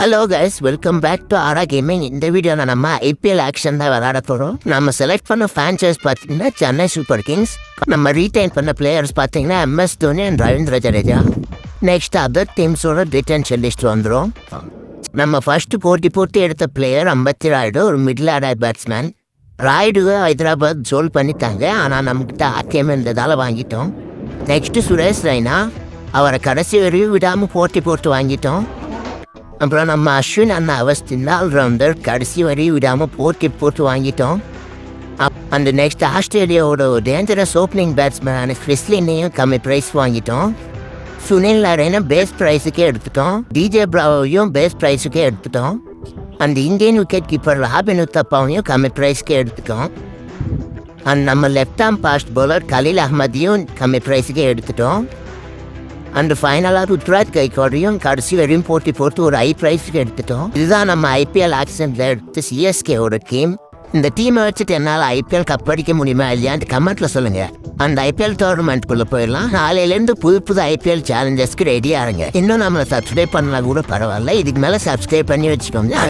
Hello guys, welcome back to Aura Gaming. இந்த வீடியோவில் நம்ம ஐபிஎல் ஆக்ஷன் தான் விளையாட போகிறோம். நம்ம செலக்ட் பண்ண ஃப்ரான்ச்சைஸ் பார்த்தீங்கன்னா சென்னை சூப்பர் கிங்ஸ். நம்ம ரீடைன் பண்ண பிளேயர்ஸ் பார்த்தீங்கன்னா MS Dhoni and Ravindra Jadeja. Next other டீம்ஸோட ரிட்டர்ன் லிஸ்ட் வந்துடும். நம்ம ஃபர்ஸ்ட் போட்டி எடுத்த பிளேயர் அம்பத்தி ராயுடு, ஒரு மிடில் ஆர்டர் பேட்ஸ்மேன். ராயுடுவை ஹைதராபாத் ஜோல் பண்ணிட்டாங்க, ஆனால் நம்மக்கிட்ட ஆர்டிஎம் இருந்ததால் வாங்கிட்டோம். நெக்ஸ்ட்டு சுரேஷ் ரெய்னா, அவரை கடைசி வரையும் விடாமல் போட்டு வாங்கிட்டோம். அப்புறம் நம்ம அஸ்வின் அண்ணா அவஸ்தின் ஆல்ரவுண்டர், கடைசி வரையும் விடாமல் போட்டு வாங்கிட்டோம். அந்த நெக்ஸ்ட் ஆஸ்திரேலியாவோட டேஞ்சரஸ் ஓப்பனிங் பேட்ஸ்மேனான கிறிஸ்லினையும் கம்மி ப்ரைஸ் வாங்கிட்டோம். சுனில் நாராயண பேஸ் ப்ரைஸுக்கே எடுத்துட்டோம். DJ பிராவோவையும் பேஸ் ப்ரைஸுக்கே எடுத்துட்டோம். அந்த இந்தியன் விக்கெட் கீப்பர் ராபின் உத்தப்பாவையும் கம்மி ப்ரைஸ்க்கே எடுத்துட்டோம். அண்ட் நம்ம left arm fast bowler Khaleel அஹ்மதியும் கம்மி ப்ரைஸுக்கே எடுத்துட்டோம். அண்ட் ஃபைனலாக ருத்ராஜ் கைக்கோடையும் கடைசி வரையும் போட்டு ஒரு ஹை ப்ரைஸுக்கு எடுத்துட்டோம். இதுதான் நம்ம ஐபிஎல் ஆக்ஷனில் எடுத்து CSKவோட டீம். இந்த டீமை வச்சுட்டு என்னால் ஐபிஎல் கப் அடிக்க முடியுமா இல்லையான்னு கமெண்ட்டில் சொல்லுங்கள். அந்த ஐபிஎல் டோர்னமெண்ட்குள்ளே போயிடலாம். நாளையிலேருந்து புது ஐபிஎல் சேலஞ்சஸ்க்கு ரெடியாக இருங்க. இன்னும் நம்மளை சப்ஸ்கிரைப் பண்ணலாம் கூட பரவாயில்ல. இதுக்கு மேலே சப்ஸ்கிரைப் பண்ணி வச்சுக்கோங்க.